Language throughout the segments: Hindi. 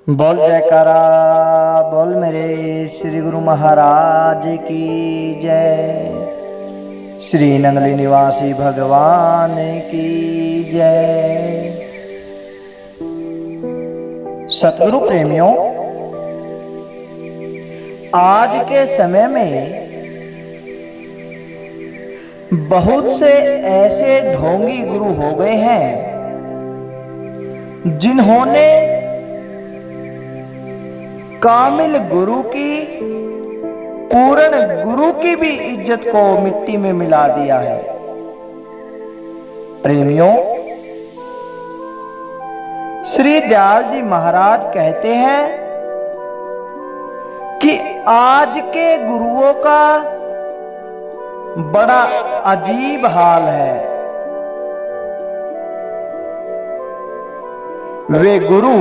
बोल जयकारा बोल मेरे श्री गुरु महाराज की जय। श्री नंगली निवासी भगवान की जय। सतगुरु प्रेमियों, आज के समय में बहुत से ऐसे ढोंगी गुरु हो गए हैं जिन्होंने कामिल गुरु की, पूर्ण गुरु की भी इज्जत को मिट्टी में मिला दिया है। प्रेमियों, श्री दयाल जी महाराज कहते हैं कि आज के गुरुओं का बड़ा अजीब हाल है। वे गुरु,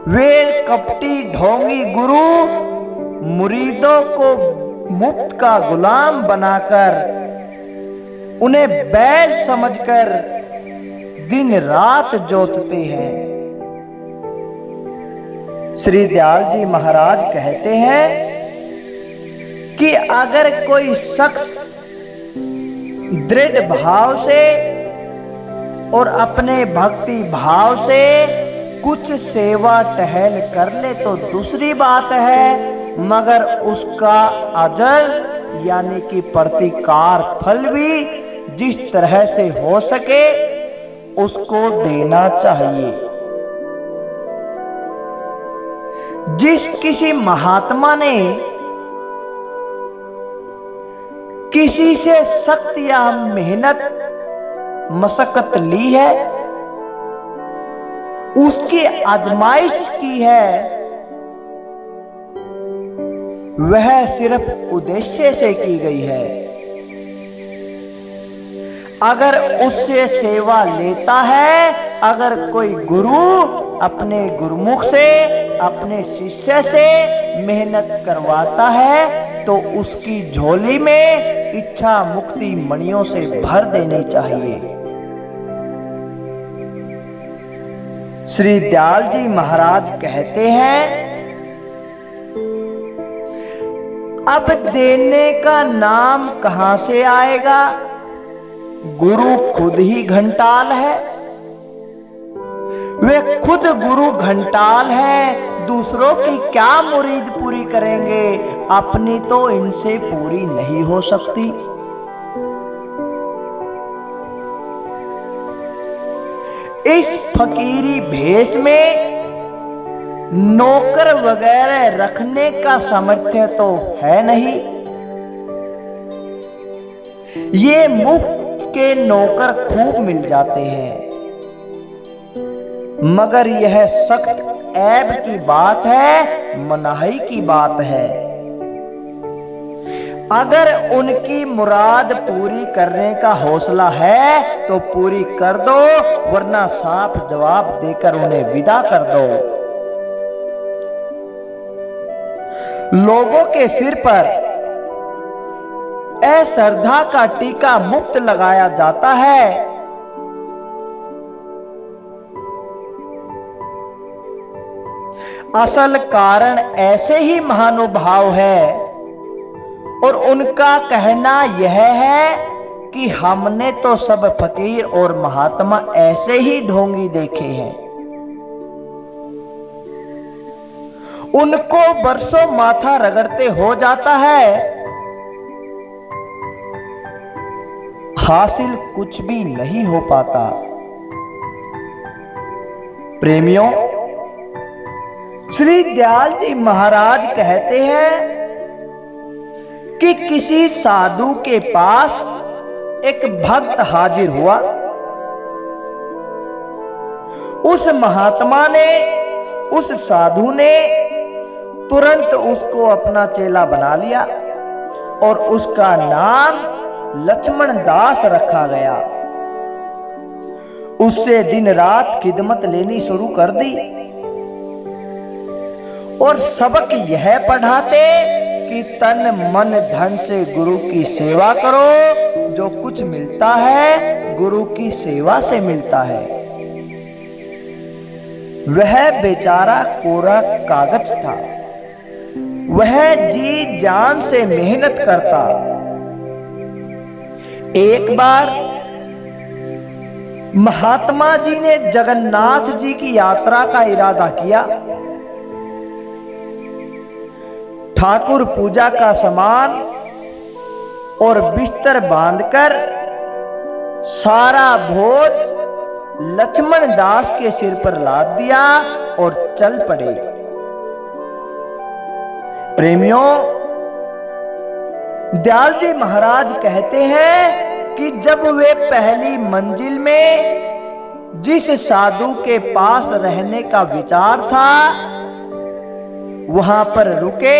वे कपटी ढोंगी गुरु मुरीदों को मुफ्त का गुलाम बनाकर, उन्हें बैल समझकर दिन रात जोतते हैं। श्री दयाल जी महाराज कहते हैं कि अगर कोई शख्स दृढ़ भाव से और अपने भक्ति भाव से कुछ सेवा टहल कर ले तो दूसरी बात है, मगर उसका अजर यानी कि प्रतिकार फल भी जिस तरह से हो सके उसको देना चाहिए। जिस किसी महात्मा ने किसी से सख्त या मेहनत मशक्कत ली है, उसकी आजमाइश की है, वह सिर्फ उद्देश्य से की गई है। अगर उससे सेवा लेता है, अगर कोई गुरु अपने गुरुमुख से, अपने शिष्य से मेहनत करवाता है तो उसकी झोली में इच्छा मुक्ति मणियों से भर देनी चाहिए। श्री दयाल जी महाराज कहते हैं, अब देने का नाम कहां से आएगा? गुरु खुद ही घंटाल है। वे खुद गुरु घंटाल है, दूसरों की क्या मुरीद पूरी करेंगे? अपनी तो इनसे पूरी नहीं हो सकती। इस फकीरी भेष में नौकर वगैरह रखने का सामर्थ्य तो है नहीं। ये मुफ्त के नौकर खूब मिल जाते हैं, मगर यह सख्त ऐब की बात है, मनाही की बात है। अगर उनकी मुराद पूरी करने का हौसला है तो पूरी कर दो, वरना साफ जवाब देकर उन्हें विदा कर दो। लोगों के सिर पर अश्रद्धा का टीका मुफ्त लगाया जाता है। असल कारण ऐसे ही महानुभाव है, और उनका कहना यह है कि हमने तो सब फकीर और महात्मा ऐसे ही ढोंगी देखे हैं। उनको बरसों माथा रगड़ते हो जाता है, हासिल कुछ भी नहीं हो पाता। प्रेमियों, श्री दयाल जी महाराज कहते हैं कि किसी साधु के पास एक भक्त हाजिर हुआ। उस महात्मा ने, उस साधु ने तुरंत उसको अपना चेला बना लिया और उसका नाम लक्ष्मण दास रखा गया। उससे दिन रात खिदमत लेनी शुरू कर दी और सबक यह पढ़ाते कि तन मन धन से गुरु की सेवा करो, जो कुछ मिलता है गुरु की सेवा से मिलता है। वह बेचारा कोरा कागज था। वह जी जान से मेहनत करता। एक बार महात्मा जी ने जगन्नाथ जी की यात्रा का इरादा किया। ठाकुर पूजा का सामान और बिस्तर बांधकर सारा भोज लक्ष्मण दास के सिर पर लाद दिया और चल पड़े। प्रेमियों, दयाल जी महाराज कहते हैं कि जब वे पहली मंजिल में जिस साधु के पास रहने का विचार था वहां पर रुके,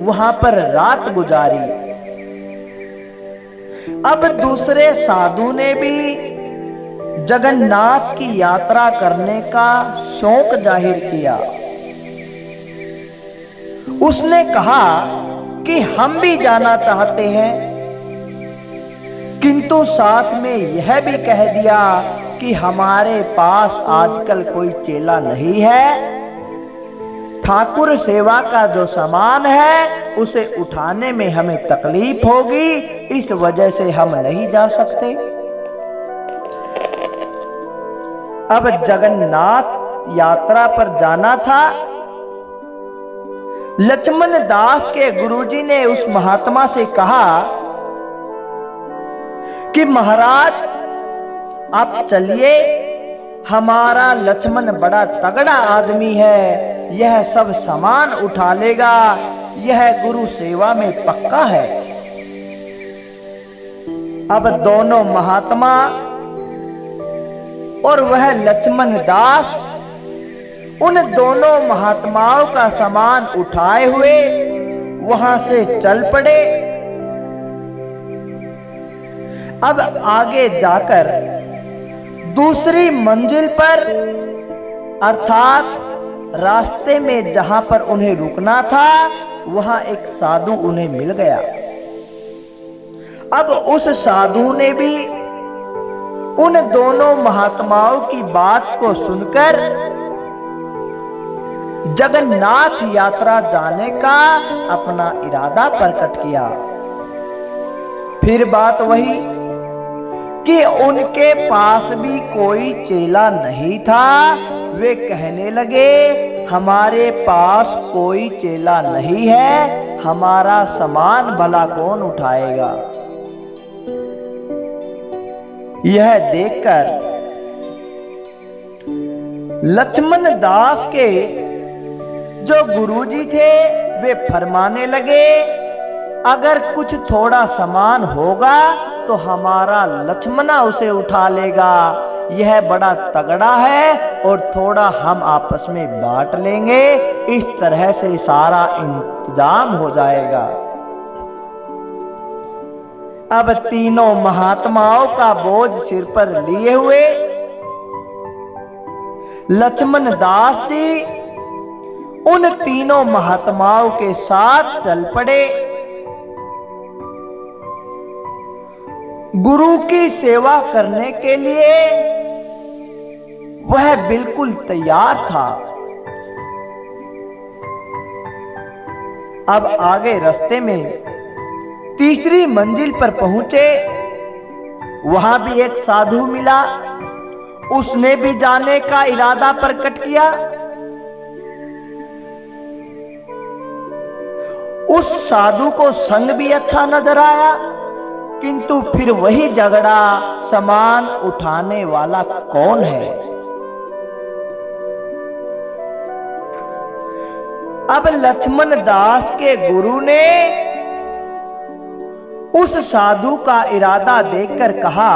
वहां पर रात गुजारी। अब दूसरे साधु ने भी जगन्नाथ की यात्रा करने का शौक जाहिर किया। उसने कहा कि हम भी जाना चाहते हैं, किंतु साथ में यह भी कह दिया कि हमारे पास आजकल कोई चेला नहीं है। ठाकुर सेवा का जो सामान है उसे उठाने में हमें तकलीफ होगी, इस वजह से हम नहीं जा सकते। अब जगन्नाथ यात्रा पर जाना था। लक्ष्मण दास के गुरुजी ने उस महात्मा से कहा कि महाराज आप चलिए, हमारा लक्ष्मण बड़ा तगड़ा आदमी है, यह सब सामान उठा लेगा, यह गुरु सेवा में पक्का है। अब दोनों महात्मा और वह लक्ष्मण दास उन दोनों महात्माओं का सामान उठाए हुए वहां से चल पड़े। अब आगे जाकर दूसरी मंजिल पर अर्थात रास्ते में जहां पर उन्हें रुकना था वहां एक साधु उन्हें मिल गया। अब उस साधु ने भी उन दोनों महात्माओं की बात को सुनकर जगन्नाथ यात्रा जाने का अपना इरादा प्रकट किया। फिर बात वही कि उनके पास भी कोई चेला नहीं था। वे कहने लगे हमारे पास कोई चेला नहीं है, हमारा सामान भला कौन उठाएगा। यह देखकर लक्ष्मण दास के जो गुरुजी थे वे फरमाने लगे अगर कुछ थोड़ा सामान होगा तो हमारा लक्ष्मणा उसे उठा लेगा, यह बड़ा तगड़ा है और थोड़ा हम आपस में बांट लेंगे, इस तरह से सारा इंतजाम हो जाएगा। अब तीनों महात्माओं का बोझ सिर पर लिए हुए लक्ष्मण दास जी उन तीनों महात्माओं के साथ चल पड़े। गुरु की सेवा करने के लिए वह बिल्कुल तैयार था। अब आगे रास्ते में तीसरी मंजिल पर पहुंचे, वहां भी एक साधु मिला। उसने भी जाने का इरादा प्रकट किया। उस साधु को संग भी अच्छा नजर आया, किंतु फिर वही झगड़ा, सामान उठाने वाला कौन है। अब लक्ष्मण दास के गुरु ने उस साधु का इरादा देखकर कहा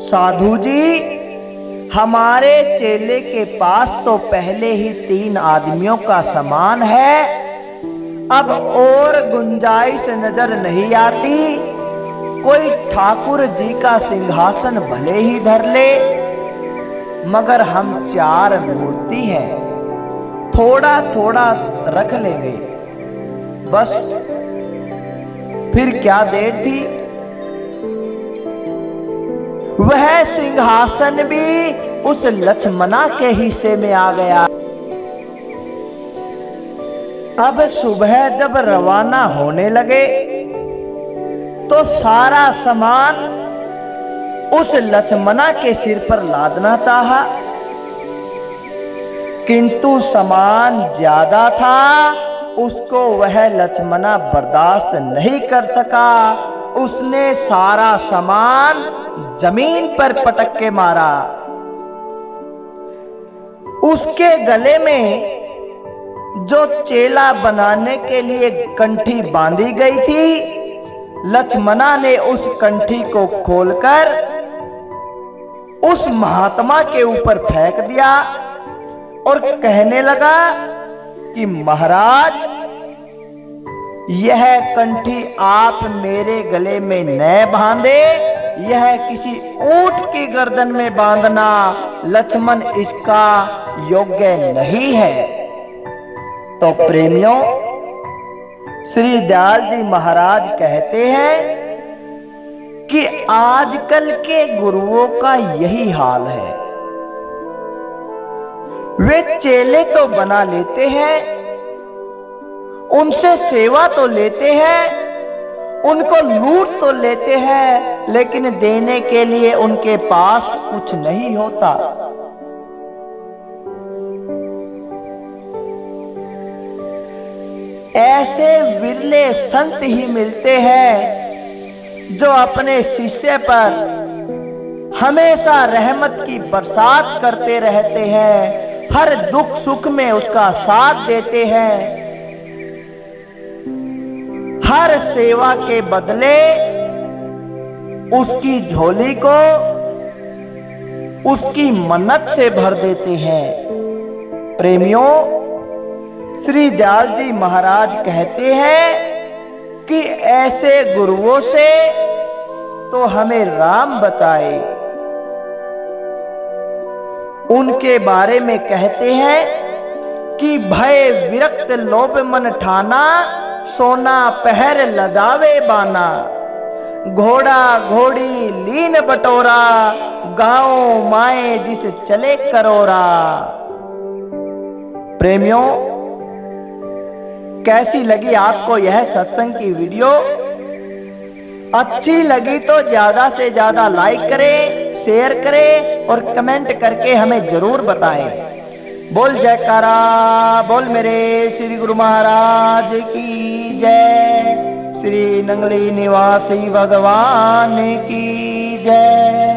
साधु जी, हमारे चेले के पास तो पहले ही 3 आदमियों का सामान है, अब और गुंजाइश नजर नहीं आती। कोई ठाकुर जी का सिंहासन भले ही धर ले, मगर हम 4 मूर्ति हैं, थोड़ा थोड़ा रख लेंगे बस। फिर क्या देर थी, वह सिंहासन भी उस लक्ष्मणा के हिस्से में आ गया। अब सुबह जब रवाना होने लगे तो सारा सामान उस लक्ष्मणा के सिर पर लादना चाहा, किंतु सामान ज्यादा था, उसको वह लक्ष्मणा बर्दाश्त नहीं कर सका। उसने सारा सामान जमीन पर पटक के मारा। उसके गले में जो चेला बनाने के लिए कंठी बांधी गई थी, लक्ष्मणा ने उस कंठी को खोलकर उस महात्मा के ऊपर फेंक दिया और कहने लगा कि महाराज, यह कंठी आप मेरे गले में न बांधे, यह किसी ऊंट की गर्दन में बांधना। लक्ष्मण इसका योग्य नहीं है। तो प्रेमियों, श्री दयाल जी महाराज कहते हैं कि आजकल के गुरुओं का यही हाल है। वे चेले तो बना लेते हैं, उनसे सेवा तो लेते हैं, उनको लूट तो लेते हैं, लेकिन देने के लिए उनके पास कुछ नहीं होता। ऐसे विरले संत ही मिलते हैं जो अपने शिष्य पर हमेशा रहमत की बरसात करते रहते हैं, हर दुख सुख में उसका साथ देते हैं, हर सेवा के बदले उसकी झोली को उसकी मन्नत से भर देते हैं। प्रेमियों, श्री दयाल जी महाराज कहते हैं कि ऐसे गुरुओं से तो हमें राम बचाए। उनके बारे में कहते हैं कि भय विरक्त लोभ मन ठाना, सोना पहर लजावे बाना, घोड़ा घोड़ी लीन बटोरा, गाँव माए जिस चले करोरा। प्रेमियों, कैसी लगी आपको यह सत्संग की वीडियो? अच्छी लगी तो ज्यादा से ज्यादा लाइक करें, शेयर करें और कमेंट करके हमें जरूर बताएं। बोल जयकारा, बोल मेरे श्री गुरु महाराज की जय, श्री नंगली निवासी भगवान की जय।